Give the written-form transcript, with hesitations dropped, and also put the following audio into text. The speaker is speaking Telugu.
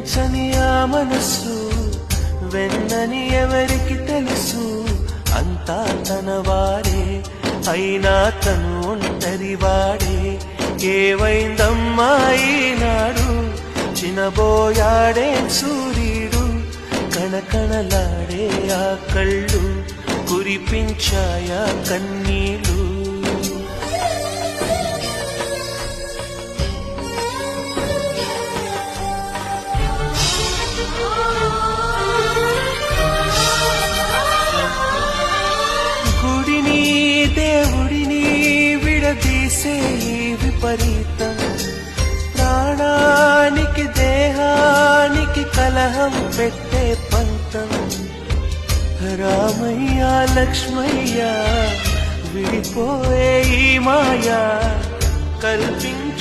పెంచని ఆ మనసు వెన్నని ఎవరికి తెలుసు, అంతా తన వాడే అయినా తను ఒంటరి వాడే. ఏవైందమ్మా ఈనాడు, చినబోయాడే సూర్యుడు, కణకణలాడే ఆ కళ్ళు, కురిపించాయా కన్నీళ్ళు. గుడిని దేవుడిని విడదీసే ఈ విపరీతం, ప్రాణానికి దేహానికి కలహం పెట్టే పంతం. రామయ్య లక్ష్మయ్య విడిపోయే ఈ మాయా కల్పించ